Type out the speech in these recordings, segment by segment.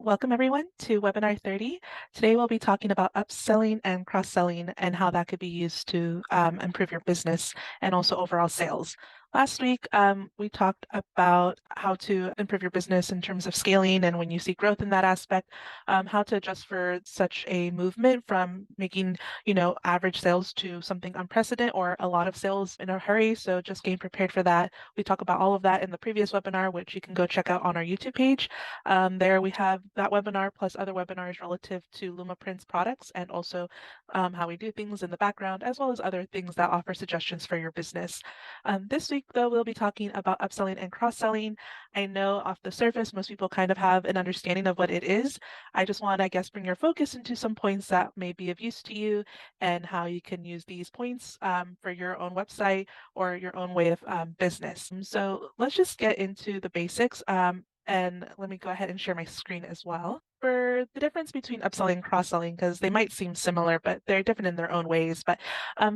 Welcome everyone to webinar 30. Today we'll be talking about upselling and cross-selling and how that could be used to improve your business and also overall sales. Last week, we talked about how to improve your business in terms of scaling and when you see growth in that aspect, how to adjust for such a movement from making, average sales to something unprecedented or a lot of sales in a hurry. So just getting prepared for that. We talk about all of that in the previous webinar, which you can go check out on our YouTube page. There we have that webinar plus other webinars relative to Lumaprints products and also how we do things in the background, as well as other things that offer suggestions for your business. This week, though, we'll be talking about upselling and cross-selling. I know off the surface, most people kind of have an understanding of what it is. I just want to, bring your focus into some points that may be of use to you and how you can use these points for your own website or your own way of business. So let's just get into the basics. And let me go ahead and share my screen as well. For the difference between upselling and cross-selling, because they might seem similar, but they're different in their own ways. But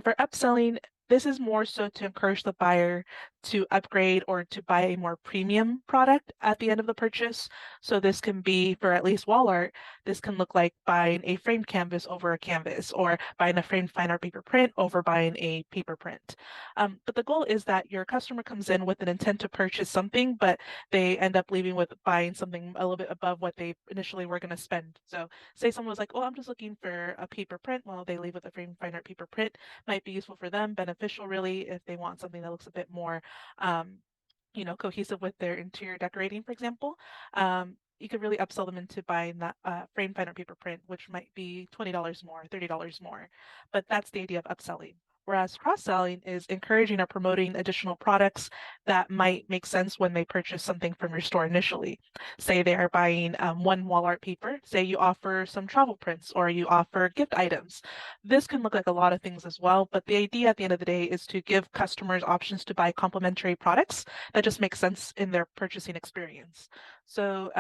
for upselling, this is more so to encourage the buyer to upgrade or to buy a more premium product at the end of the purchase. So this can be, for at least wall art, this can look like buying a framed canvas over a canvas or buying a framed fine art paper print over buying a paper print. But the goal is that your customer comes in with an intent to purchase something, but they end up leaving with buying something a little bit above what they initially were going to spend. So say someone was like, oh, I'm just looking for a paper print. Well, they leave with a framed fine art paper print. Might be useful for them, beneficial really, if they want something that looks a bit more cohesive with their interior decorating, for example. You could really upsell them into buying that framed fine art paper print, which might be $20 more, $30 more. But that's the idea of upselling. Whereas cross-selling is encouraging or promoting additional products that might make sense when they purchase something from your store initially. Say they are buying one wall art paper, say you offer some travel prints or you offer gift items. This can look like a lot of things as well, but the idea at the end of the day is to give customers options to buy complementary products that just make sense in their purchasing experience. So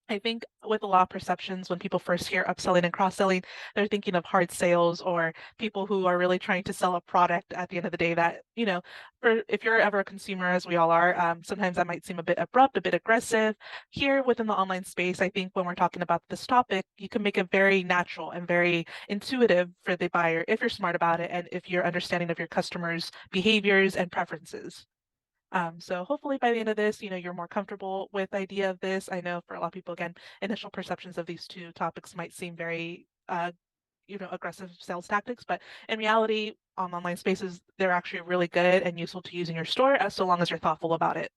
I think with a lot of perceptions, when people first hear upselling and cross-selling, they're thinking of hard sales or people who are really trying to sell a product at the end of the day that, if you're ever a consumer, as we all are, sometimes that might seem a bit abrupt, a bit aggressive. Here within the online space, I think when we're talking about this topic, you can make it very natural and very intuitive for the buyer if you're smart about it and if you're understanding of your customers' behaviors and preferences. So hopefully by the end of this, you're more comfortable with the idea of this. I know for a lot of people, again, initial perceptions of these two topics might seem very, aggressive sales tactics, but in reality, on online spaces, they're actually really good and useful to use in your store as so long as you're thoughtful about it.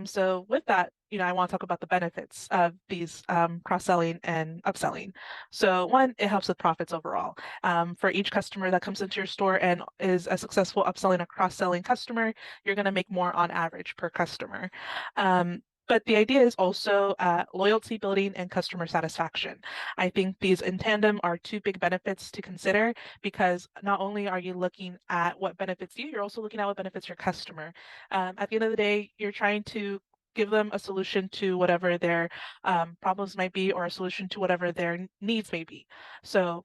So with that, I want to talk about the benefits of these cross-selling and upselling. So one, it helps with profits overall. For each customer that comes into your store and is a successful upselling or cross-selling customer, you're going to make more on average per customer. But the idea is also loyalty building and customer satisfaction. I think these in tandem are two big benefits to consider because not only are you looking at what benefits you, you're also looking at what benefits your customer. At the end of the day, you're trying to give them a solution to whatever their problems might be or a solution to whatever their needs may be. So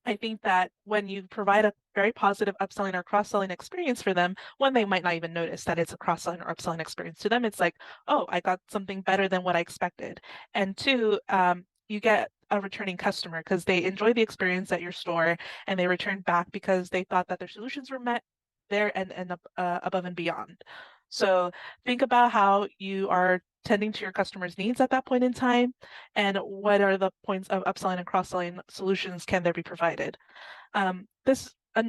I think that when you provide a very positive upselling or cross-selling experience for them, one, they might not even notice that it's a cross-selling or upselling experience. To them, it's like, oh, I got something better than what I expected. And two, you get a returning customer because they enjoy the experience at your store and they return back because they thought that their solutions were met there and above and beyond. So think about how you are tending to your customers' needs at that point in time, and what are the points of upselling and cross-selling solutions can there be provided. And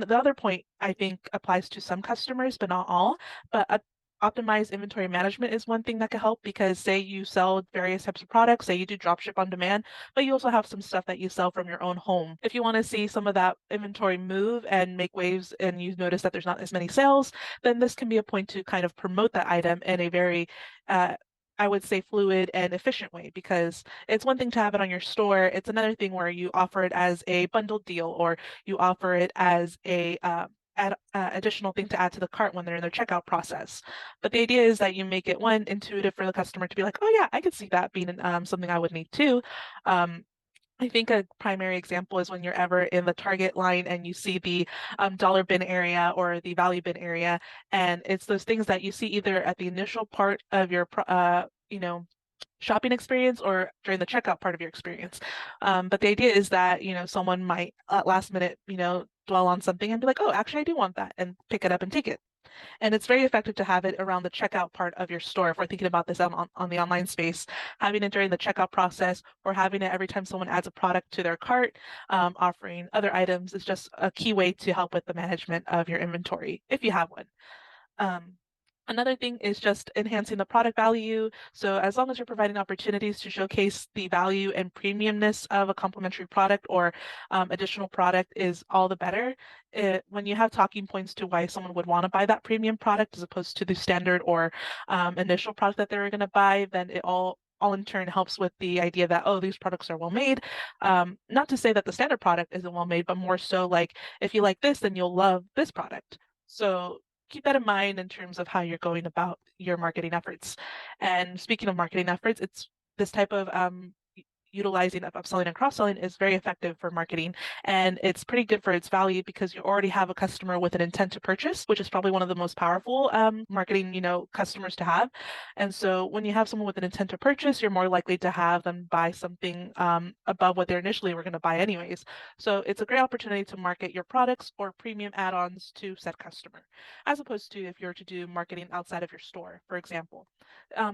the other point I think applies to some customers, but not all, but optimized inventory management is one thing that could help because say you sell various types of products, say you do drop ship on demand, but you also have some stuff that you sell from your own home. If you want to see some of that inventory move and make waves and you notice that there's not as many sales, then this can be a point to kind of promote that item in a very I would say fluid and efficient way because it's one thing to have it on your store. It's another thing where you offer it as a bundled deal or you offer it as a additional thing to add to the cart when they're in their checkout process. But the idea is that you make it one intuitive for the customer to be like, oh yeah, I could see that being something I would need too. I think a primary example is when you're ever in the Target line and you see the dollar bin area or the value bin area, and it's those things that you see either at the initial part of your, shopping experience or during the checkout part of your experience. But the idea is that, someone might at last minute, dwell on something and be like, oh, actually, I do want that, and pick it up and take it. And it's very effective to have it around the checkout part of your store. If we're thinking about this on the online space, having it during the checkout process or having it every time someone adds a product to their cart, offering other items is just a key way to help with the management of your inventory if you have one. Um, Another thing is just enhancing the product value. So as long as you're providing opportunities to showcase the value and premiumness of a complementary product or additional product is all the better. When you have talking points to why someone would want to buy that premium product as opposed to the standard or initial product that they're going to buy, then it all in turn helps with the idea that, oh, these products are well made. Not to say that the standard product isn't well made, but more so like if you like this, then you'll love this product. So keep that in mind in terms of how you're going about your marketing efforts. And speaking of marketing efforts, it's this type of utilizing of upselling and cross-selling is very effective for marketing, and it's pretty good for its value because you already have a customer with an intent to purchase, which is probably one of the most powerful marketing customers to have. And so when you have someone with an intent to purchase, you're more likely to have them buy something above what they initially were going to buy anyways. So it's a great opportunity to market your products or premium add-ons to said customer, as opposed to if you're to do marketing outside of your store, for example.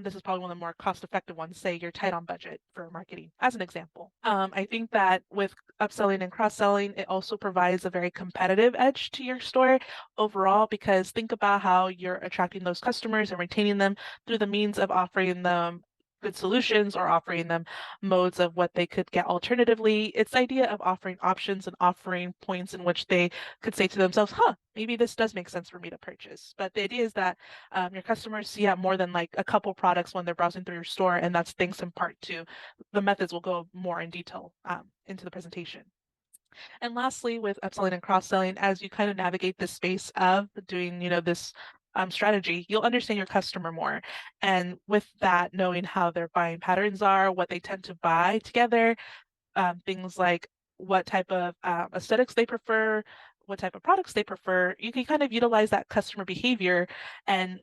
This is probably one of the more cost-effective ones. Say you're tight on budget for marketing, as an example. I think that with upselling and cross-selling, it also provides a very competitive edge to your store overall, because think about how you're attracting those customers and retaining them through the means of offering them good solutions or offering them modes of what they could get alternatively. It's the idea of offering options and offering points in which they could say to themselves, huh, maybe this does make sense for me to purchase. But the idea is that your customers see out more than like a couple products when they're browsing through your store, and that's thanks in part to the methods. Will go more in detail into the presentation. And lastly, with upselling and cross-selling, as you kind of navigate this space of doing, this strategy, you'll understand your customer more. And with that, knowing how their buying patterns are, what they tend to buy together, things like what type of aesthetics they prefer, what type of products they prefer, you can kind of utilize that customer behavior and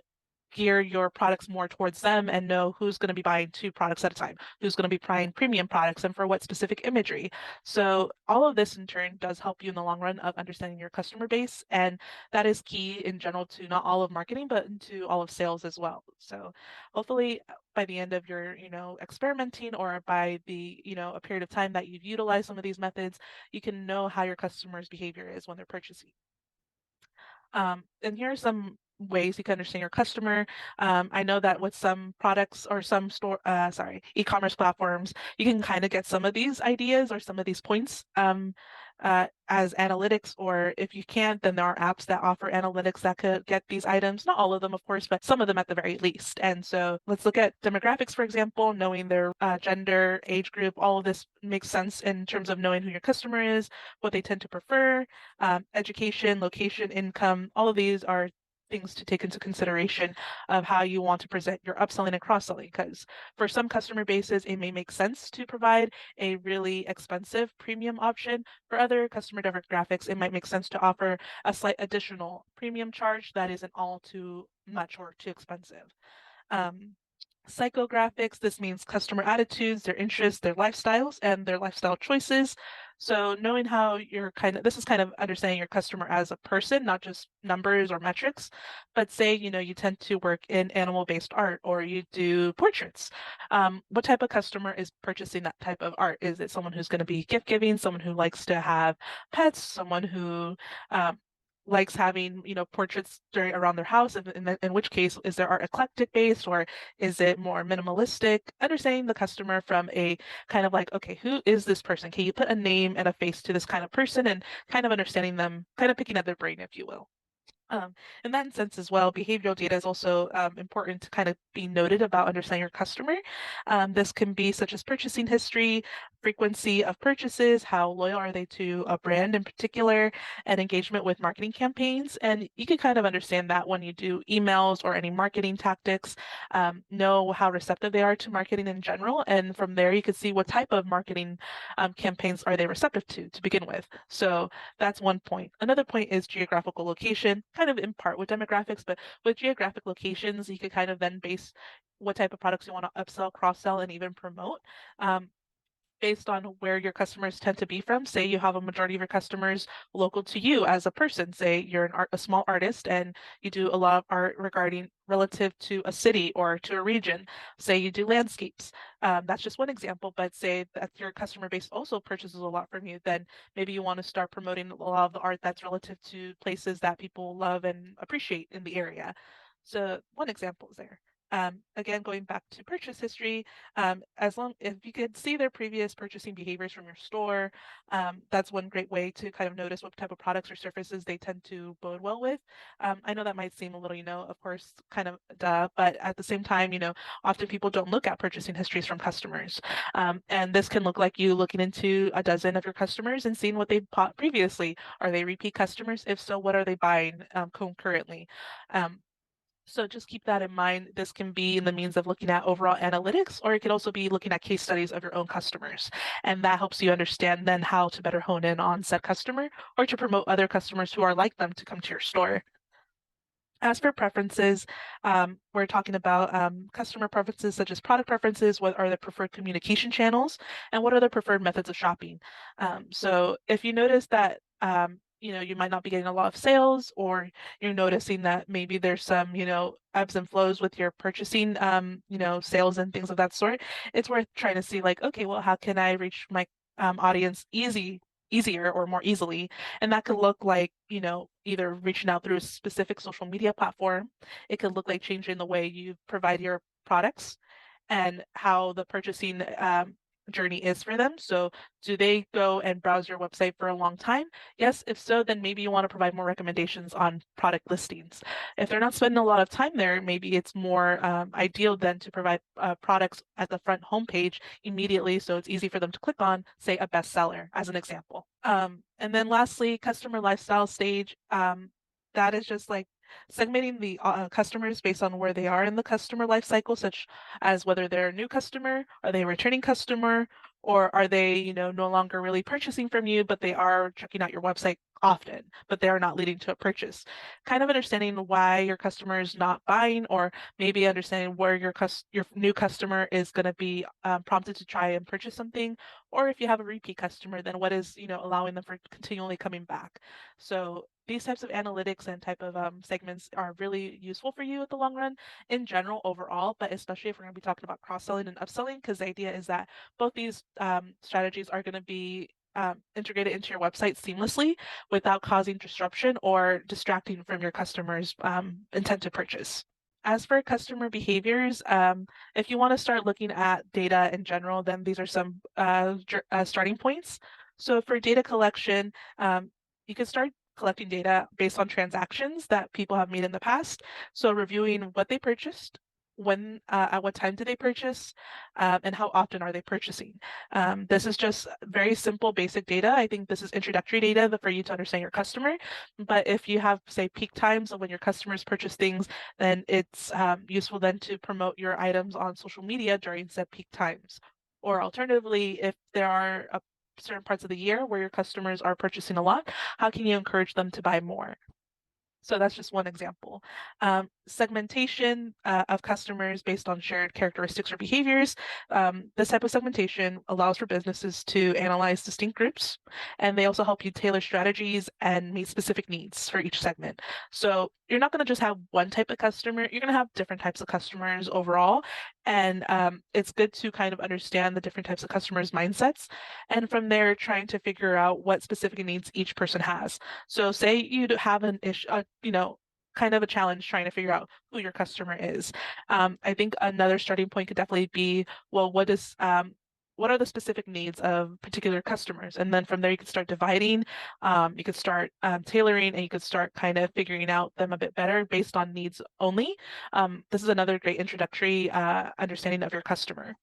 gear your products more towards them and know who's going to be buying two products at a time, who's going to be buying premium products and for what specific imagery. So all of this in turn does help you in the long run of understanding your customer base. And that is key in general to not all of marketing, but into all of sales as well. So hopefully by the end of your, experimenting or by the, a period of time that you've utilized some of these methods, you can know how your customer's behavior is when they're purchasing. And here are some ways you can understand your customer. I know that with some products or some e-commerce platforms, you can kind of get some of these ideas or some of these points as analytics, or if you can't, then there are apps that offer analytics that could get these items. Not all of them, of course, but some of them at the very least. And so let's look at demographics, for example, knowing their gender, age group. All of this makes sense in terms of knowing who your customer is, what they tend to prefer, education, location, income. All of these are things to take into consideration of how you want to present your upselling and cross-selling, because for some customer bases, it may make sense to provide a really expensive premium option. For other customer demographics, it might make sense to offer a slight additional premium charge that isn't all too much or too expensive. Um, Psychographics, this means customer attitudes, their interests, their lifestyles, and their lifestyle choices. So knowing how this is kind of understanding your customer as a person, not just numbers or metrics, but say, you tend to work in animal-based art or you do portraits. What type of customer is purchasing that type of art? Is it someone who's going to be gift giving, someone who likes to have pets, someone who likes having, portraits around their house? In which case, is their art eclectic based or is it more minimalistic? Understanding the customer from a kind of like, okay, who is this person? Can you put a name and a face to this kind of person, and kind of understanding them, kind of picking at their brain, if you will. Um, in that sense as well, behavioral data is also important to kind of be noted about understanding your customer. This can be such as purchasing history, frequency of purchases, how loyal are they to a brand in particular, and engagement with marketing campaigns. And you can kind of understand that when you do emails or any marketing tactics, know how receptive they are to marketing in general. And from there, you can see what type of marketing campaigns are they receptive to begin with. So that's one point. Another point is geographical location, kind of in part with demographics, but with geographic locations, you could kind of then base what type of products you want to upsell, cross-sell, and even promote. Um, Based on where your customers tend to be from. Say you have a majority of your customers local to you as a person. Say you're a small artist and you do a lot of art regarding relative to a city or to a region. Say you do landscapes. That's just one example, but say that your customer base also purchases a lot from you, then maybe you want to start promoting a lot of the art that's relative to places that people love and appreciate in the area. So one example is there. Again, going back to purchase history, as long if you could see their previous purchasing behaviors from your store, that's one great way to kind of notice what type of products or services they tend to bode well with. I know that might seem a little, of course, kind of duh, but at the same time, often people don't look at purchasing histories from customers. And this can look like you looking into a dozen of your customers and seeing what they bought previously. Are they repeat customers? If so, what are they buying concurrently? Um, so just keep that in mind. This can be in the means of looking at overall analytics, or it could also be looking at case studies of your own customers. And that helps you understand then how to better hone in on said customer or to promote other customers who are like them to come to your store. As for preferences, we're talking about customer preferences such as product preferences, what are the preferred communication channels, and what are the preferred methods of shopping. So if you notice that you might not be getting a lot of sales, or you're noticing that maybe there's some, ebbs and flows with your purchasing, sales and things of that sort, it's worth trying to see like, okay, well, how can I reach my audience easier or more easily? And that could look like, either reaching out through a specific social media platform. It could look like changing the way you provide your products and how the purchasing journey is for them. So, do they go and browse your website for a long time? Yes. If so, then maybe you want to provide more recommendations on product listings. If they're not spending a lot of time there, maybe it's more ideal then to provide products at the front homepage immediately so it's easy for them to click on, say, a bestseller, as an example. And then lastly, customer lifestyle stage. That is just like segmenting the customers based on where they are in the customer life cycle, such as whether they're a new customer, are they a returning customer, or are they, no longer really purchasing from you, but they are checking out your website often, but they are not leading to a purchase. Kind of understanding why your customer is not buying, or maybe understanding where your new customer is going to be prompted to try and purchase something, or if you have a repeat customer, then what is, allowing them for continually coming back. So these types of analytics and type of segments are really useful for you at the long run in general overall, but especially if we're going to be talking about cross-selling and upselling, because the idea is that both these strategies are going to be integrated into your website seamlessly without causing disruption or distracting from your customers' intent to purchase. As for customer behaviors, if you want to start looking at data in general, then these are some starting points. So for data collection, you can start collecting data based on transactions that people have made in the past. So reviewing what they purchased, when, at what time did they purchase, and how often are they purchasing. This is just very simple, basic data. I think this is introductory data for you to understand your customer. But if you have, say, peak times of when your customers purchase things, then it's useful then to promote your items on social media during said peak times. Or alternatively, if there are certain parts of the year where your customers are purchasing a lot, how can you encourage them to buy more? So that's just one example. Segmentation of customers based on shared characteristics or behaviors. This type of segmentation allows for businesses to analyze distinct groups, and they also help you tailor strategies and meet specific needs for each segment. So you're not going to just have one type of customer, you're going to have different types of customers overall. And it's good to kind of understand the different types of customers' mindsets. And from there, trying to figure out what specific needs each person has. So say you have an issue, kind of a challenge trying to figure out who your customer is. I think another starting point could definitely be, well, what are the specific needs of particular customers? And then from there, you could start dividing, you could start tailoring, and you could start kind of figuring out them a bit better based on needs only. This is another great introductory understanding of your customer.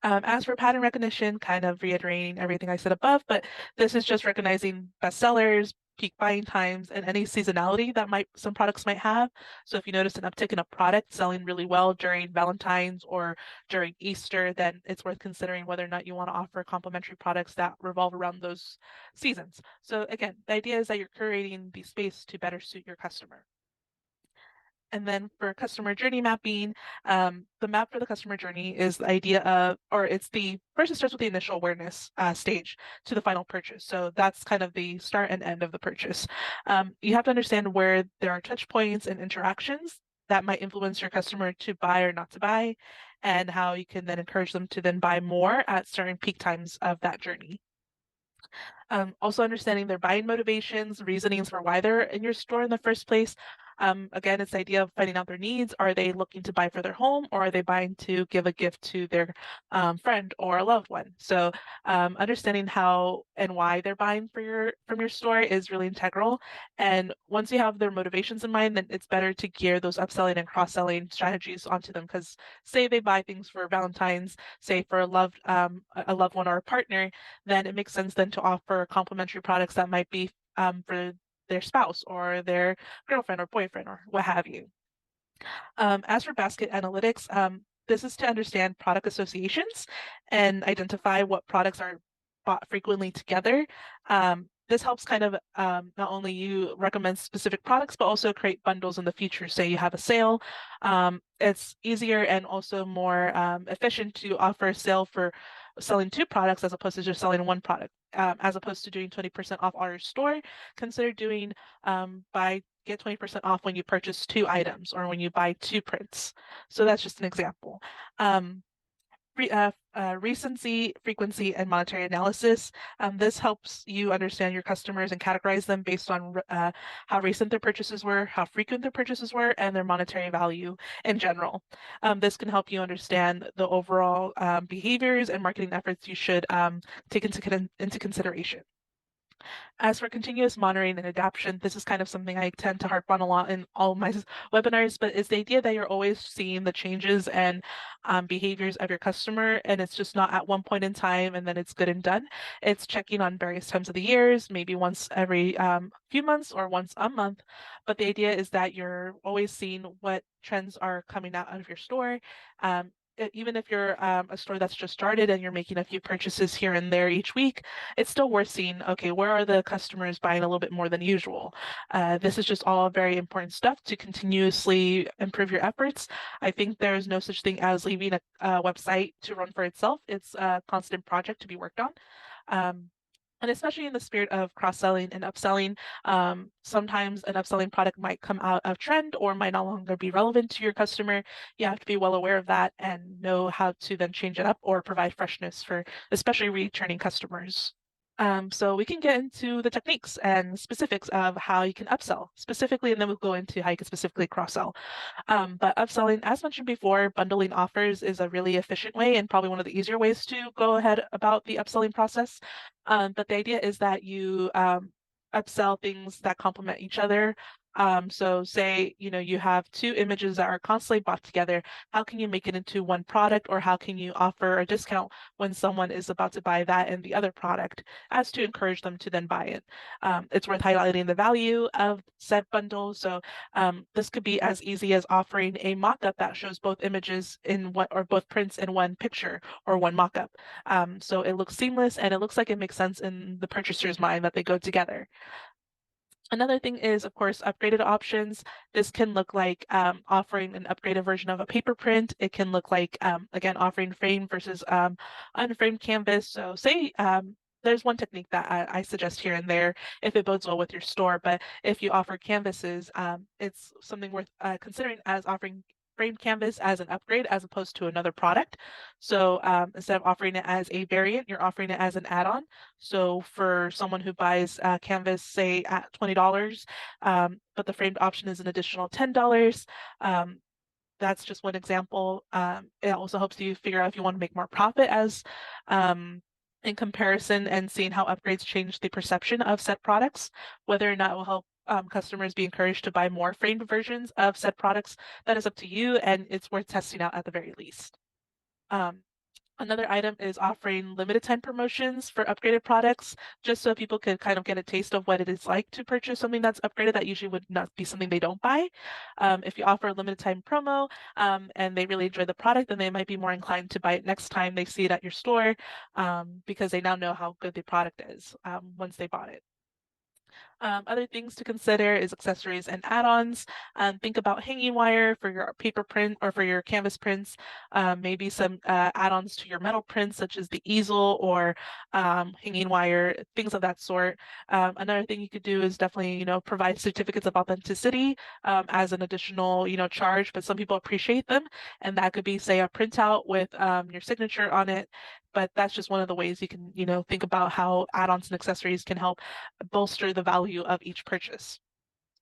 As for pattern recognition, kind of reiterating everything I said above, but this is just recognizing bestsellers, peak buying times, and any seasonality that some products might have. So if you notice an uptick in a product selling really well during Valentine's or during Easter, then it's worth considering whether or not you want to offer complementary products that revolve around those seasons. So again, the idea is that you're curating the space to better suit your customer. And then for customer journey mapping, the map for the customer journey is the idea of, or it's the first, it starts with the initial awareness stage to the final purchase. So that's kind of the start and end of the purchase. You have to understand where there are touch points and interactions that might influence your customer to buy or not to buy, and how you can then encourage them to then buy more at certain peak times of that journey. Also understanding their buying motivations, reasonings for why they're in your store in the first place. Again, it's the idea of finding out their needs. Are they looking to buy for their home, or are they buying to give a gift to their friend or a loved one? So understanding how and why they're buying from your store is really integral. And once you have their motivations in mind, then it's better to gear those upselling and cross-selling strategies onto them. Because say they buy things for Valentine's, say for a loved one or a partner, then it makes sense then to offer complementary products that might be for their spouse or their girlfriend or boyfriend or what have you. As for basket analytics, this is to understand product associations and identify what products are bought frequently together. This helps kind of not only you recommend specific products, but also create bundles in the future. Say you have a sale, it's easier and also more efficient to offer a sale for selling two products as opposed to just selling one product. As opposed to doing 20% off our store, consider doing get 20% off when you purchase two items or when you buy two prints. So that's just an example. Um, Recency, frequency, and monetary analysis. This helps you understand your customers and categorize them based on how recent their purchases were, how frequent their purchases were, and their monetary value in general. This can help you understand the overall behaviors and marketing efforts you should take into consideration. As for continuous monitoring and adaptation, this is kind of something I tend to harp on a lot in all my webinars, but it's the idea that you're always seeing the changes and behaviors of your customer, and it's just not at one point in time and then it's good and done. It's checking on various times of the years, maybe once every few months or once a month. But the idea is that you're always seeing what trends are coming out of your store. Even if you're a store that's just started and you're making a few purchases here and there each week, it's still worth seeing, okay, where are the customers buying a little bit more than usual? This is just all very important stuff to continuously improve your efforts. I think there's no such thing as leaving a website to run for itself. It's a constant project to be worked on. Um, and especially in the spirit of cross-selling and upselling, sometimes an upselling product might come out of trend or might no longer be relevant to your customer. You have to be well aware of that and know how to then change it up or provide freshness for especially returning customers. So we can get into the techniques and specifics of how you can upsell specifically, and then we'll go into how you can specifically cross-sell. But upselling, as mentioned before, bundling offers is a really efficient way and probably one of the easier ways to go ahead about the upselling process. But the idea is that you upsell things that complement each other. So say, you have two images that are constantly bought together. How can you make it into one product, or how can you offer a discount when someone is about to buy that and the other product as to encourage them to then buy it? It's worth highlighting the value of said bundle. So this could be as easy as offering a mock-up that shows both images in one or both prints in one picture or one mock-up. So it looks seamless and it looks like it makes sense in the purchaser's mind that they go together. Another thing is, of course, upgraded options. This can look like offering an upgraded version of a paper print. It can look like, again, offering frame versus unframed canvas. So say there's one technique that I suggest here and there if it bodes well with your store, but if you offer canvases, it's something worth considering as offering framed canvas as an upgrade as opposed to another product. So instead of offering it as a variant, you're offering it as an add-on. So for someone who buys canvas, say at $20, but the framed option is an additional $10, that's just one example. It also helps you figure out if you want to make more profit as in comparison and seeing how upgrades change the perception of said products, whether or not it will help customers be encouraged to buy more framed versions of said products. That is up to you, and it's worth testing out at the very least. Um, Another item is offering limited time promotions for upgraded products, just so people can kind of get a taste of what it is like to purchase something that's upgraded that usually would not be something they don't buy. If you offer a limited time promo and they really enjoy the product, then they might be more inclined to buy it next time they see it at your store because they now know how good the product is once they bought it. Other things to consider is accessories and add-ons. Think about hanging wire for your paper print or for your canvas prints. Maybe some add-ons to your metal prints, such as the easel or hanging wire, things of that sort. Another thing you could do is definitely, provide certificates of authenticity as an additional, charge. But some people appreciate them, and that could be, say, a printout with your signature on it. But that's just one of the ways you can, think about how add-ons and accessories can help bolster the value of each purchase.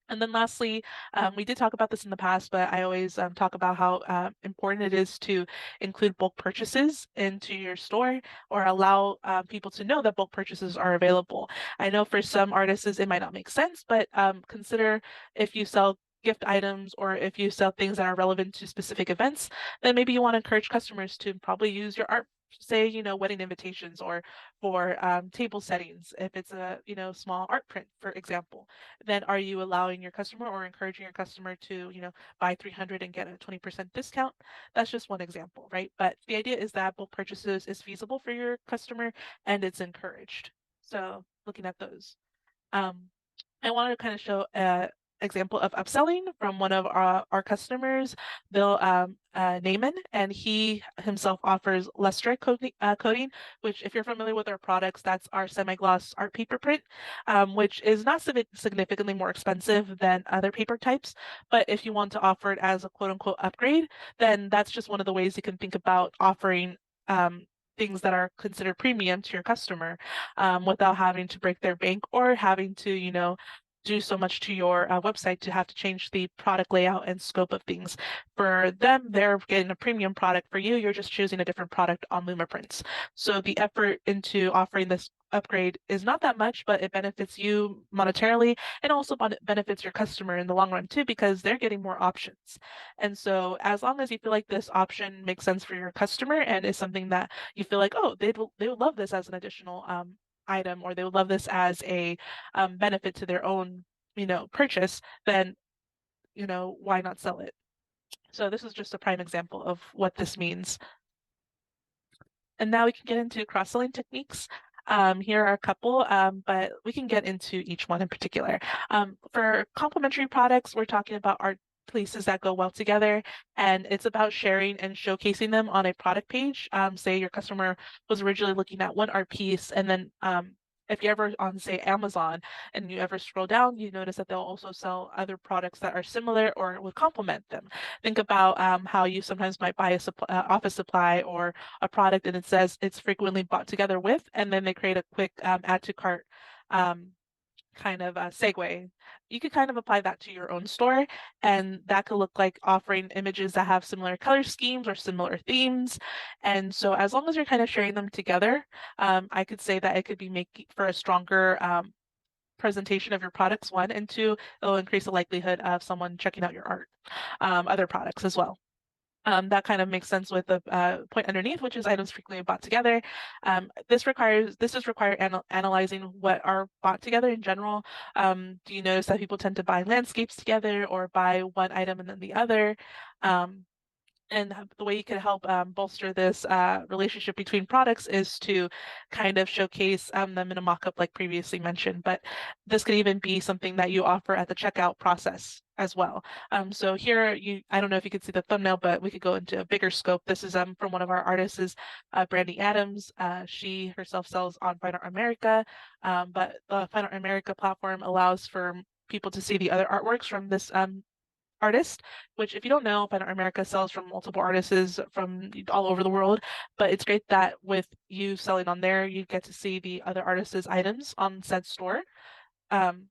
And then lastly, we did talk about this in the past, but I always talk about how important it is to include bulk purchases into your store or allow people to know that bulk purchases are available. I know for some artists it might not make sense, but consider if you sell gift items or if you sell things that are relevant to specific events, then maybe you want to encourage customers to probably use your art, say, wedding invitations or for table settings, if it's a, small art print, for example. Then are you allowing your customer or encouraging your customer to, buy 300 and get a 20% discount? That's just one example, right? But the idea is that bulk purchases is feasible for your customer and it's encouraged. So looking at those. Um, I wanted to kind of show an example of upselling from one of our customers, Bill Naiman, and he himself offers luster coating, which, if you're familiar with our products, that's our semi-gloss art paper print, which is not significantly more expensive than other paper types. But if you want to offer it as a quote-unquote upgrade, then that's just one of the ways you can think about offering things that are considered premium to your customer without having to break their bank or having to, do so much to your website to have to change the product layout and scope of things. For them, they're getting a premium product. For you, you're just choosing a different product on Lumaprints. So the effort into offering this upgrade is not that much, but it benefits you monetarily and also benefits your customer in the long run too, because they're getting more options. And so as long as you feel like this option makes sense for your customer and is something that you feel like, oh, they would love this as an additional item, or they would love this as a benefit to their own, purchase, then, why not sell it? So this is just a prime example of what this means. And now we can get into cross-selling techniques. Here are a couple, but we can get into each one in particular. For complementary products, we're talking about art places that go well together, and it's about sharing and showcasing them on a product page. Say your customer was originally looking at one art piece, and then if you're ever on, say, Amazon, and you ever scroll down, you notice that they'll also sell other products that are similar or would complement them. Think about how you sometimes might buy a office supply or a product and it says it's frequently bought together with, and then they create a quick add to cart um, kind of segue. You could kind of apply that to your own store, and that could look like offering images that have similar color schemes or similar themes. And so, as long as you're kind of sharing them together, I could say that it could be making for a stronger presentation of your products, one, and two, it'll increase the likelihood of someone checking out your art, other products as well. That kind of makes sense with the point underneath, which is items frequently bought together. This does require analyzing what are bought together in general. Do you notice that people tend to buy landscapes together or buy one item and then the other? Um, and the way you can help bolster this relationship between products is to kind of showcase them in a mock-up like previously mentioned, but this could even be something that you offer at the checkout process as well. So here, I don't know if you could see the thumbnail, but we could go into a bigger scope. This is from one of our artists, is Brandy Adams. She herself sells on Fine Art America, but the Fine Art America platform allows for people to see the other artworks from this artist, which, if you don't know, Fine Art America sells from multiple artists from all over the world. But it's great that with you selling on there, you get to see the other artists' items on said store. Um,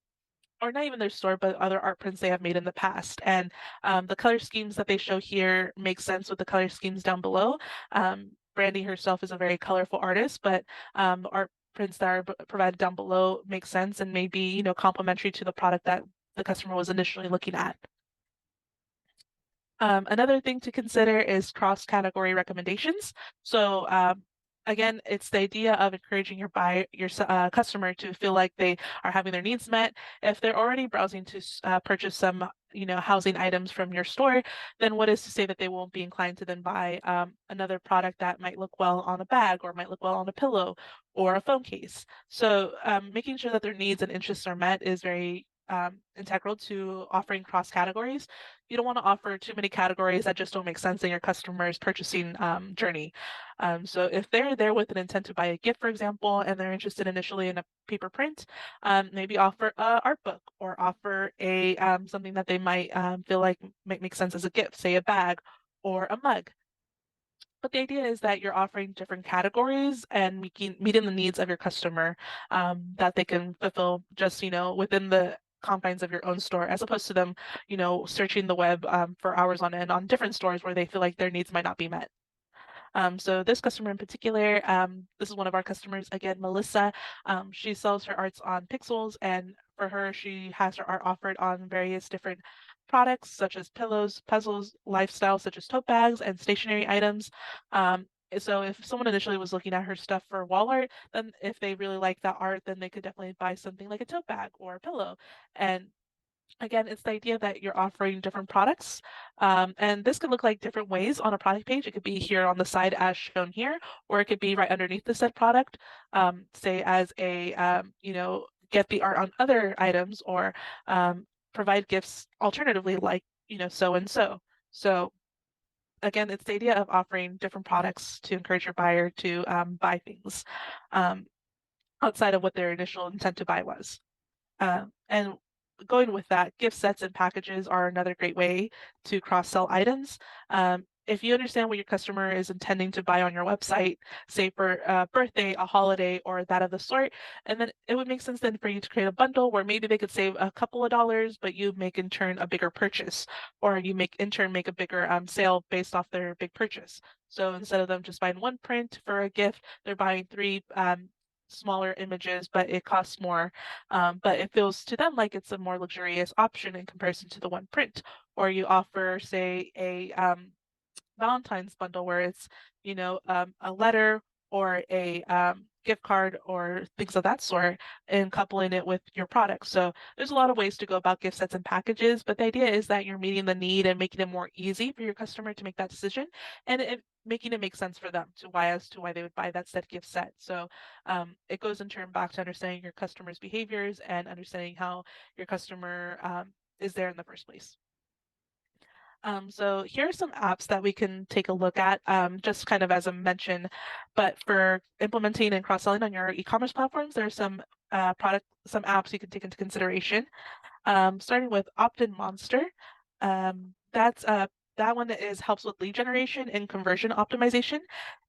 or not even their store, but other art prints they have made in the past. And the color schemes that they show here make sense with the color schemes down below. Brandy herself is a very colorful artist, but the art prints that are provided down below make sense and may be, complementary to the product that the customer was initially looking at. Another thing to consider is cross-category recommendations. So again, it's the idea of encouraging your customer to feel like they are having their needs met. If they're already browsing to purchase some housing items from your store, then what is to say that they won't be inclined to then buy another product that might look well on a bag or might look well on a pillow or a phone case? So making sure that their needs and interests are met is very integral to offering cross categories. You don't want to offer too many categories that just don't make sense in your customer's purchasing journey. So if they're there with an intent to buy a gift, for example, and they're interested initially in a paper print, maybe offer a art book or offer a something that they might feel like might make sense as a gift, say a bag or a mug. But the idea is that you're offering different categories and meeting the needs of your customer that they can fulfill just, within the confines of your own store, as opposed to them, searching the web for hours on end on different stores where they feel like their needs might not be met. So this customer in particular, this is one of our customers, again, Melissa. She sells her arts on Pixels, and for her, she has her art offered on various different products such as pillows, puzzles, lifestyle such as tote bags, and stationery items. So if someone initially was looking at her stuff for wall art, then if they really like that art, then they could definitely buy something like a tote bag or a pillow. And again, it's the idea that you're offering different products. And this could look like different ways on a product page. It could be here on the side as shown here, or it could be right underneath the said product, say as a, get the art on other items or provide gifts alternatively like, so and so. So again, it's the idea of offering different products to encourage your buyer to buy things um, outside of what their initial intent to buy was. And going with that, gift sets and packages are another great way to cross-sell items. If you understand what your customer is intending to buy on your website, say for a birthday, a holiday, or that of the sort, and then it would make sense then for you to create a bundle where maybe they could save a couple of dollars, but you make in turn a bigger purchase, or you make in turn make a bigger sale based off their big purchase. So instead of them just buying one print for a gift, they're buying three smaller images, but it costs more. But it feels to them like it's a more luxurious option in comparison to the one print. Or you offer, say, a Valentine's bundle where it's, a letter or a gift card or things of that sort and coupling it with your product. So there's a lot of ways to go about gift sets and packages, but the idea is that you're meeting the need and making it more easy for your customer to make that decision and making it make sense for them as to why they would buy that said gift set. So it goes in turn back to understanding your customer's behaviors and understanding how your customer is there in the first place. So here are some apps that we can take a look at, just kind of as a mention. But for implementing and cross-selling on your e-commerce platforms, there are some apps you can take into consideration. Starting with Opt-in Monster. That's that one helps with lead generation and conversion optimization,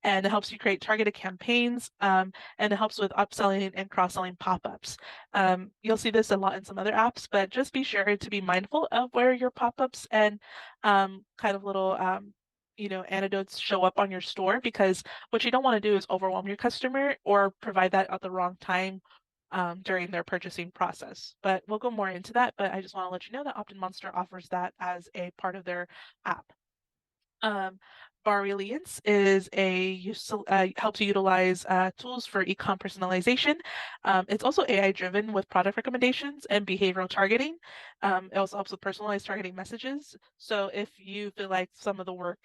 and it helps you create targeted campaigns, and it helps with upselling and cross-selling pop-ups. You'll see this a lot in some other apps, but just be sure to be mindful of where your pop-ups and kind of little anecdotes show up on your store, because what you don't want to do is overwhelm your customer or provide that at the wrong time during their purchasing process. But we'll go more into that. But I just want to let you know that Opt-in Monster offers that as a part of their app. Um, Brilliance is helps you utilize tools for e-com personalization. It's also AI driven with product recommendations and behavioral targeting. It also helps with personalized targeting messages. So if you feel like some of the work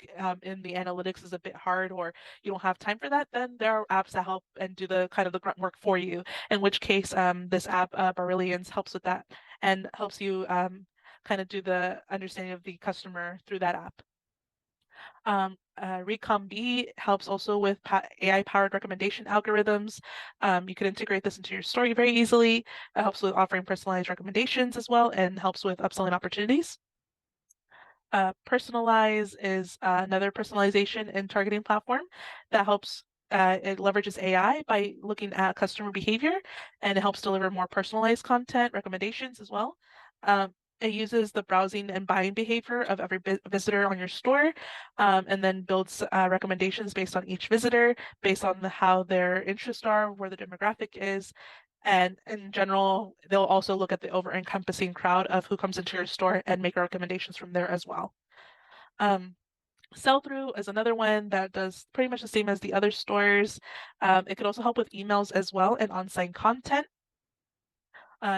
in the analytics is a bit hard or you don't have time for that, then there are apps that help and do the kind of the grunt work for you. In which case, this app Brilliance helps with that and helps you kind of do the understanding of the customer through that app. RecomB helps also with AI-powered recommendation algorithms. You can integrate this into your story very easily. It helps with offering personalized recommendations as well and helps with upselling opportunities. Personalize is another personalization and targeting platform that helps. It leverages AI by looking at customer behavior, and it helps deliver more personalized content recommendations as well. It uses the browsing and buying behavior of every visitor on your store, and then builds recommendations based on each visitor, based on how their interests are, where the demographic is, and in general, they'll also look at the over-encompassing crowd of who comes into your store and make recommendations from there as well. Sell-through is another one that does pretty much the same as the other stores. It could also help with emails as well and on-site content.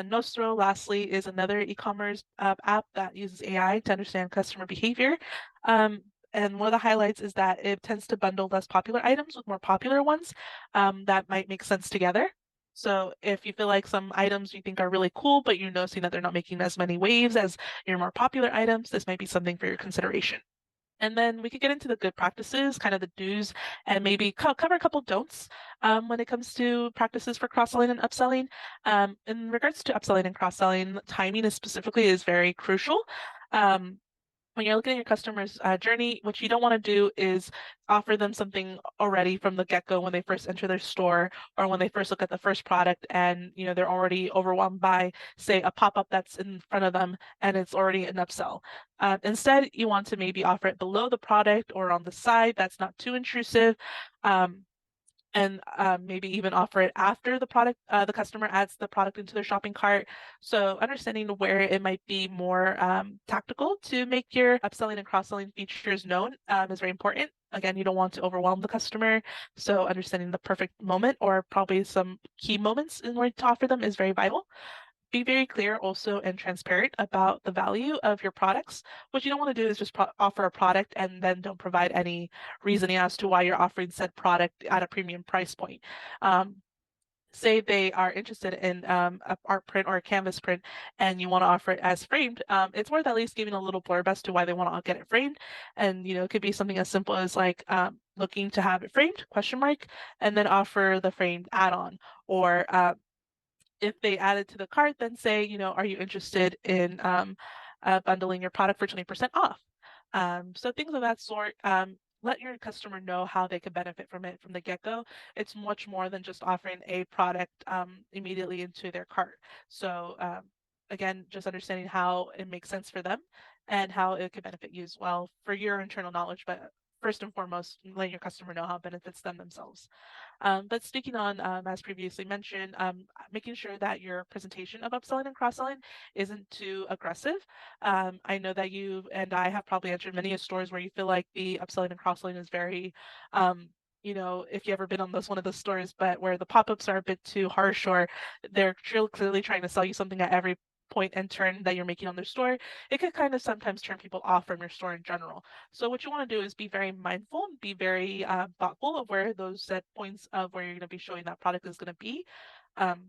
Nostro, lastly, is another e-commerce app that uses AI to understand customer behavior. Um, and one of the highlights is that it tends to bundle less popular items with more popular ones that might make sense together. So if you feel like some items you think are really cool, but you're noticing that they're not making as many waves as your more popular items, this might be something for your consideration. And then we could get into the good practices, kind of the do's, and maybe cover a couple don'ts when it comes to practices for cross-selling and upselling. In regards to upselling and cross-selling, timing is specifically is very crucial. Um, when you're looking at your customer's journey, what you don't want to do is offer them something already from the get-go when they first enter their store or when they first look at the first product and they're already overwhelmed by, say, a pop-up that's in front of them and it's already an upsell. Instead, you want to maybe offer it below the product or on the side. That's not too intrusive. Um, and maybe even offer it after the customer adds the product into their shopping cart. So understanding where it might be more tactical to make your upselling and cross-selling features known is very important. Again, you don't want to overwhelm the customer, so understanding the perfect moment or probably some key moments in order to offer them is very vital. Be very clear also and transparent about the value of your products. What you don't want to do is just offer a product and then don't provide any reasoning as to why you're offering said product at a premium price point. Um, Say they are interested in a art print or a canvas print and you want to offer it as framed, it's worth at least giving a little blurb as to why they want to get it framed. And it could be something as simple as like looking to have it framed, question mark, and then offer the framed add-on. Or if they add it to the cart, then say, are you interested in bundling your product for 20% off? So things of that sort. Let your customer know how they could benefit from it from the get-go. It's much more than just offering a product immediately into their cart. So again, just understanding how it makes sense for them and how it could benefit you as well for your internal knowledge, but first and foremost, letting your customer know how it benefits them themselves. But speaking on, as previously mentioned, making sure that your presentation of upselling and cross-selling isn't too aggressive. I know that you and I have probably entered many a stores where you feel like the upselling and cross-selling is very, if you ever been on one of those stores, but where the pop-ups are a bit too harsh or they're clearly trying to sell you something at every point and turn that you're making on their store, it could kind of sometimes turn people off from your store in general. So what you want to do is be very mindful, be very thoughtful of where those set points of where you're going to be showing that product is going to be. Um,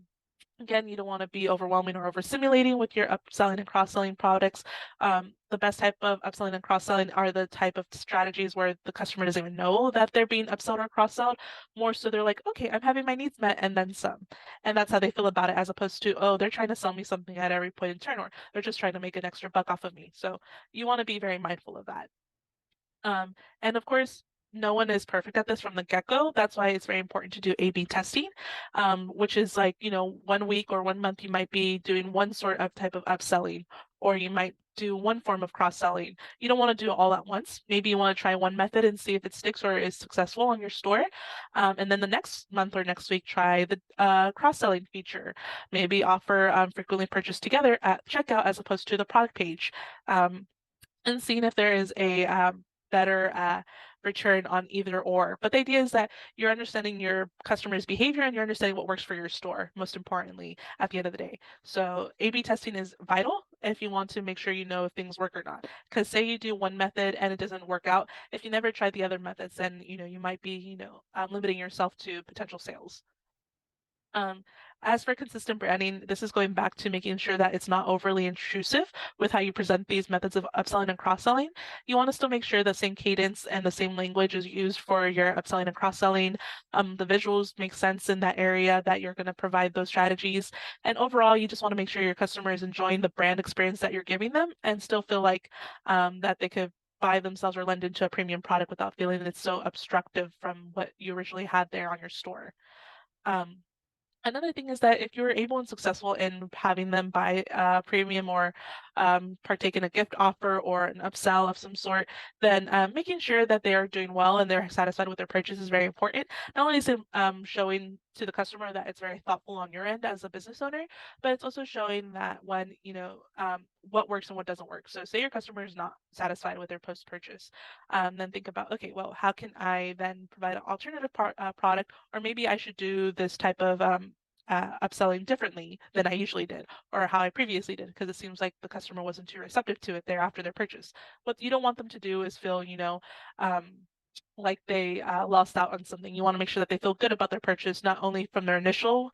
Again, you don't want to be overwhelming or overstimulating with your upselling and cross-selling products. The best type of upselling and cross-selling are the type of strategies where the customer doesn't even know that they're being upsold or cross-sold. More so they're like, okay, I'm having my needs met and then some. And that's how they feel about it, as opposed to, oh, they're trying to sell me something at every point in turn, or they're just trying to make an extra buck off of me. So you want to be very mindful of that. And of course, no one is perfect at this from the get-go. That's why it's very important to do A/B testing, which is like, 1 week or 1 month, you might be doing one sort of type of upselling, or you might do one form of cross-selling. You don't want to do it all at once. Maybe you want to try one method and see if it sticks or is successful on your store. And then the next month or next week, try the cross-selling feature. Maybe offer frequently purchased together at checkout as opposed to the product page. And seeing if there is a better return on either or. But the idea is that you're understanding your customer's behavior and you're understanding what works for your store, most importantly, at the end of the day. So A/B testing is vital if you want to make sure you know if things work or not. Because say you do one method and it doesn't work out, if you never try the other methods, then you might be limiting yourself to potential sales. Um, as for consistent branding, this is going back to making sure that it's not overly intrusive with how you present these methods of upselling and cross-selling. You want to still make sure the same cadence and the same language is used for your upselling and cross-selling. The visuals make sense in that area that you're going to provide those strategies. And overall, you just want to make sure your customer is enjoying the brand experience that you're giving them and still feel like that they could buy themselves or lend into a premium product without feeling it's so obstructive from what you originally had there on your store. Um, Another thing is that if you're able and successful in having them buy premium or partake in a gift offer or an upsell of some sort, then making sure that they are doing well and they're satisfied with their purchase is very important. Not only is it showing to the customer that it's very thoughtful on your end as a business owner, but it's also showing that when, what works and what doesn't work. So say your customer is not satisfied with their post-purchase, then think about, okay, well, how can I then provide an alternative product, or maybe I should do this type of upselling differently than I usually did or how I previously did, because it seems like the customer wasn't too receptive to it there after their purchase. What you don't want them to do is feel, um, like they lost out on something. You want to make sure that they feel good about their purchase, not only from their initial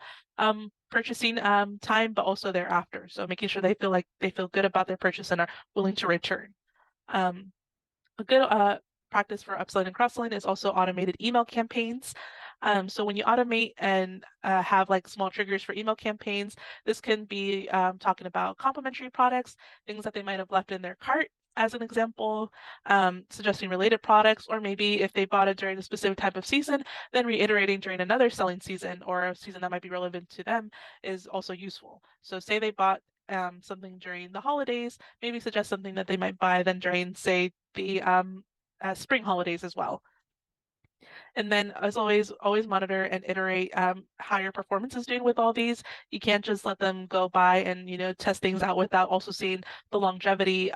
purchasing time, but also thereafter. So making sure they feel good about their purchase and are willing to return. Um, a good practice for upselling and cross-selling is also automated email campaigns. So when you automate and have like small triggers for email campaigns, this can be talking about complementary products, things that they might have left in their cart, as an example, suggesting related products, or maybe if they bought it during a specific type of season, then reiterating during another selling season or a season that might be relevant to them is also useful. So say they bought something during the holidays, maybe suggest something that they might buy then during, say, the spring holidays as well. And then, as always, always monitor and iterate how your performance is doing with all these. You can't just let them go by and test things out without also seeing the longevity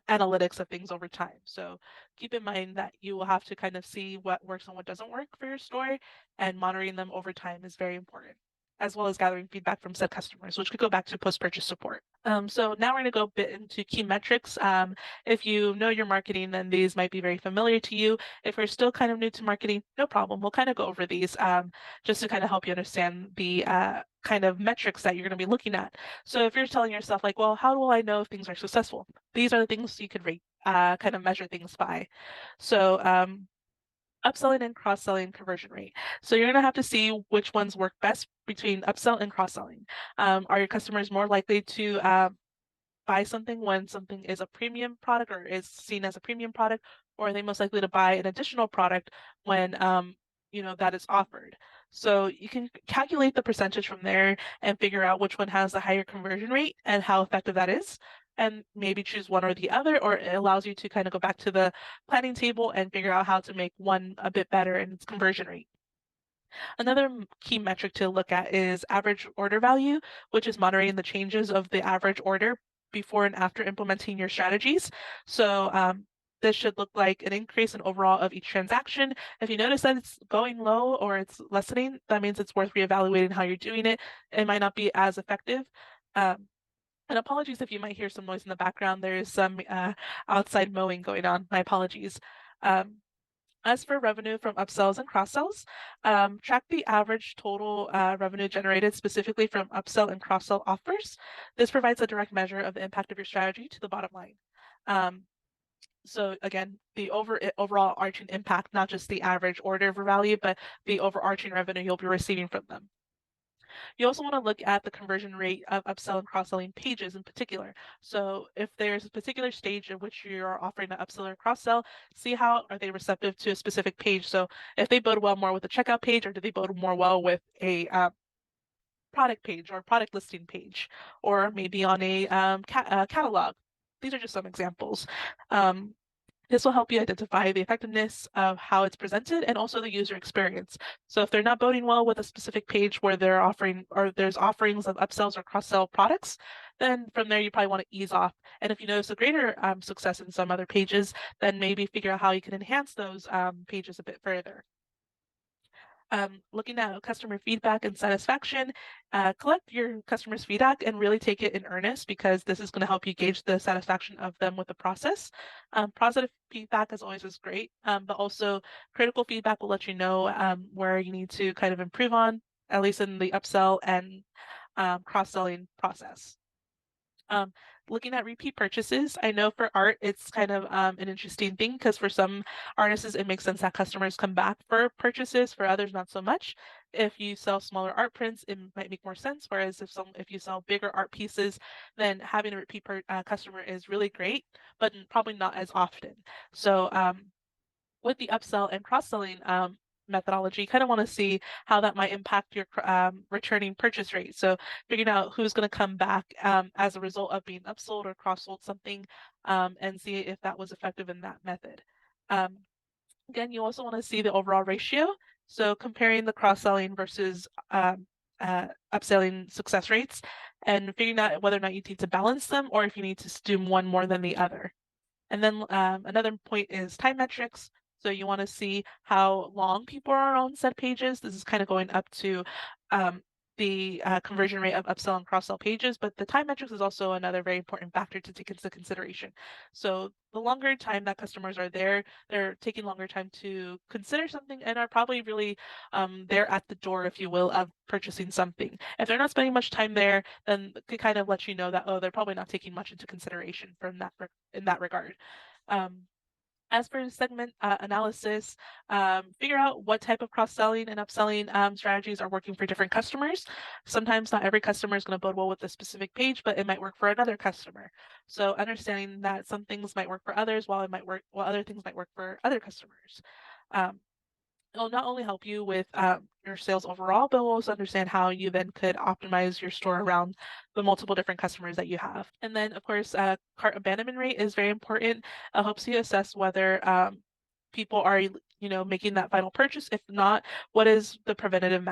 analytics of things over time. So keep in mind that you will have to kind of see what works and what doesn't work for your store, and monitoring them over time is very important, as well as gathering feedback from said customers, which could go back to post-purchase support. So now we're going to go a bit into key metrics. If you know your marketing, then these might be very familiar to you. If you're still kind of new to marketing, no problem. We'll kind of go over these just to kind of help you understand the kind of metrics that you're going to be looking at. So if you're telling yourself like, well, how will I know if things are successful? These are the things you could rate, kind of measure things by. So upselling and cross-selling conversion rate. So you're going to have to see which ones work best between upsell and cross-selling. Are your customers more likely to buy something when something is a premium product or is seen as a premium product, or are they most likely to buy an additional product when that is offered? So you can calculate the percentage from there and figure out which one has the higher conversion rate and how effective that is, and maybe choose one or the other, or it allows you to kind of go back to the planning table and figure out how to make one a bit better in its conversion rate. Another key metric to look at is average order value, which is monitoring the changes of the average order before and after implementing your strategies. So this should look like an increase in overall of each transaction. If you notice that it's going low or it's lessening, that means it's worth reevaluating how you're doing it. It might not be as effective. Um, and apologies if you might hear some noise in the background. There is some outside mowing going on. My apologies. Um, as for revenue from upsells and cross-sells, track the average total revenue generated specifically from upsell and cross-sell offers. This provides a direct measure of the impact of your strategy to the bottom line. So again, the overall arching impact, not just the average order value, but the overarching revenue you'll be receiving from them. You also want to look at the conversion rate of upsell and cross-selling pages in particular. So if there's a particular stage in which you're offering an upsell or cross-sell, see how are they receptive to a specific page. So if they bode well more with a checkout page, or do they bode more well with a product page or product listing page, or maybe on a catalog. These are just some examples. This will help you identify the effectiveness of how it's presented and also the user experience. So if they're not boding well with a specific page where they're offering or there's offerings of upsells or cross-sell products, then from there you probably want to ease off. And if you notice a greater success in some other pages, then maybe figure out how you can enhance those pages a bit further. Looking at customer feedback and satisfaction, collect your customers' feedback and really take it in earnest, because this is going to help you gauge the satisfaction of them with the process. Positive feedback, as always, is great, but also critical feedback will let you know where you need to kind of improve on, at least in the upsell and cross-selling process. Looking at repeat purchases, I know for art, it's kind of an interesting thing, because for some artists, it makes sense that customers come back for purchases. For others, not so much. If you sell smaller art prints, it might make more sense. Whereas if you sell bigger art pieces, then having a repeat customer is really great, but probably not as often. So with the upsell and cross-selling methodology, kind of want to see how that might impact your returning purchase rate. So figuring out who's going to come back as a result of being upsold or cross-sold something, and see if that was effective in that method. Again, you also want to see the overall ratio. So comparing the cross-selling versus upselling success rates, and figuring out whether or not you need to balance them, or if you need to do one more than the other. And then another point is time metrics. So you want to see how long people are on said pages. This is kind of going up to the conversion rate of upsell and cross-sell pages, but the time metrics is also another very important factor to take into consideration. So the longer time that customers are there, they're taking longer time to consider something and are probably really there at the door, if you will, of purchasing something. If they're not spending much time there, then it could kind of let you know that, oh, they're probably not taking much into consideration from in that regard. Um, as for segment analysis, figure out what type of cross-selling and upselling strategies are working for different customers. Sometimes not every customer is going to bode well with a specific page, but it might work for another customer. So understanding that some things might work for others, while other things might work for other customers. Um, It'll not only help you with your sales overall, but will also understand how you then could optimize your store around the multiple different customers that you have. And then, of course, cart abandonment rate is very important. It helps you assess whether people are, making that final purchase. If not, what is the preventative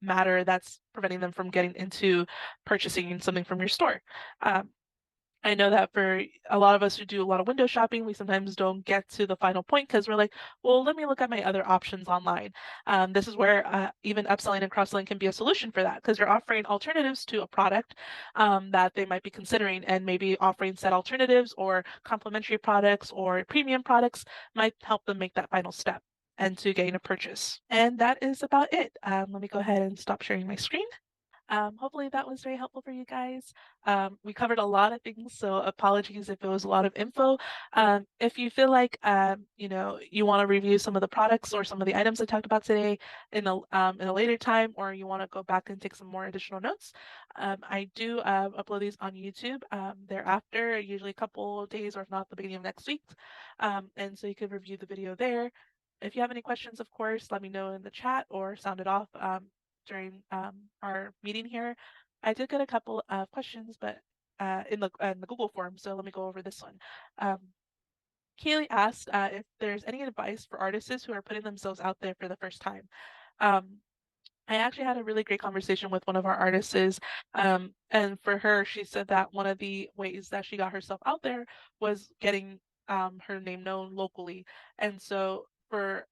matter that's preventing them from getting into purchasing something from your store? Um, I know that for a lot of us who do a lot of window shopping, we sometimes don't get to the final point because we're like, well, let me look at my other options online. This is where even upselling and cross-selling can be a solution for that because you're offering alternatives to a product that they might be considering, and maybe offering said alternatives or complementary products or premium products might help them make that final step and to gain a purchase. And that is about it. Let me go ahead and stop sharing my screen. Hopefully that was very helpful for you guys. We covered a lot of things, so apologies if it was a lot of info. If you feel like you want to review some of the products or some of the items I talked about today in a later time, or you want to go back and take some more additional notes, I do upload these on YouTube thereafter, usually a couple days or if not the beginning of next week. And so you can review the video there. If you have any questions, of course, let me know in the chat or sound it off during our meeting here. I did get a couple of questions, but in the Google form, so let me go over this one. Kaylee asked if there's any advice for artists who are putting themselves out there for the first time. Um, I actually had a really great conversation with one of our artists, and for her, she said that one of the ways that she got herself out there was getting her name known locally. And so for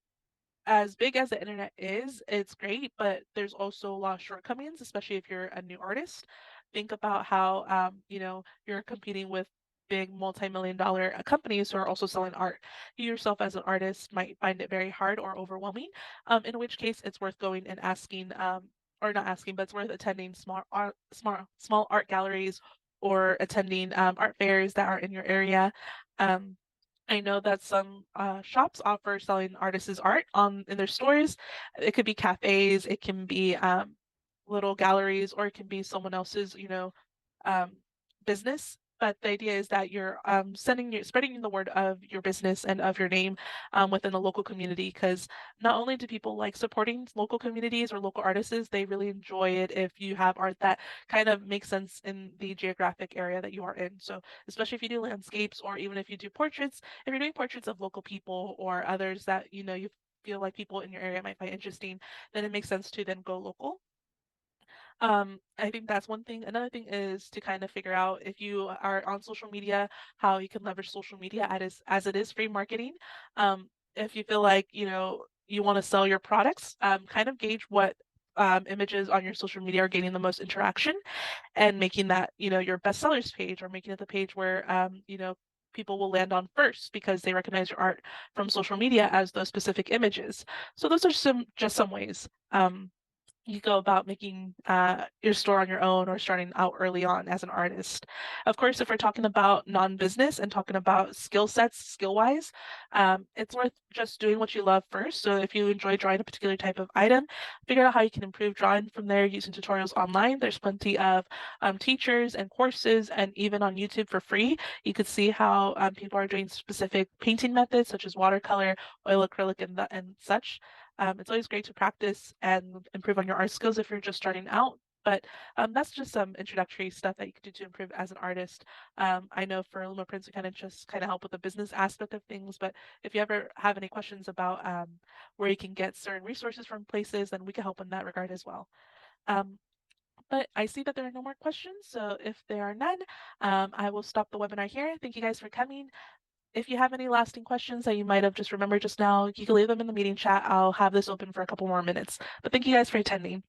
as big as the internet is, it's great, but there's also a lot of shortcomings, especially if you're a new artist. Think about how you're competing with big multi-million dollar companies who are also selling art. You yourself as an artist might find it very hard or overwhelming, in which case it's worth going and asking, or not asking, but it's worth attending small art galleries or attending art fairs that are in your area. Um, I know that some shops offer selling artists' art in their stores. It could be cafes, it can be little galleries, or it can be someone else's, um, business. But the idea is that you're spreading the word of your business and of your name within the local community. Because not only do people like supporting local communities or local artists, they really enjoy it if you have art that kind of makes sense in the geographic area that you are in. So especially if you do landscapes, or even if you do portraits, if you're doing portraits of local people or others that you feel like people in your area might find interesting, then it makes sense to then go local. I think that's one thing. Another thing is to kind of figure out, if you are on social media, how you can leverage social media as it is free marketing. If you feel like, you want to sell your products, kind of gauge what images on your social media are gaining the most interaction, and making that, your bestsellers page, or making it the page where, people will land on first because they recognize your art from social media as those specific images. So those are just some ways. You go about making your store on your own, or starting out early on as an artist. Of course, if we're talking about non-business and talking about skill sets, skill-wise, it's worth just doing what you love first. So if you enjoy drawing a particular type of item, figure out how you can improve drawing from there using tutorials online. There's plenty of teachers and courses, and even on YouTube for free, you could see how people are doing specific painting methods such as watercolor, oil acrylic, and such. It's always great to practice and improve on your art skills if you're just starting out. But that's just some introductory stuff that you can do to improve as an artist. I know for Lumaprints, we kind of help with the business aspect of things. But if you ever have any questions about where you can get certain resources from places, then we can help in that regard as well. Um, but I see that there are no more questions. So if there are none, I will stop the webinar here. Thank you guys for coming. If you have any lasting questions that you might have just remembered just now, you can leave them in the meeting chat. I'll have this open for a couple more minutes. But thank you guys for attending.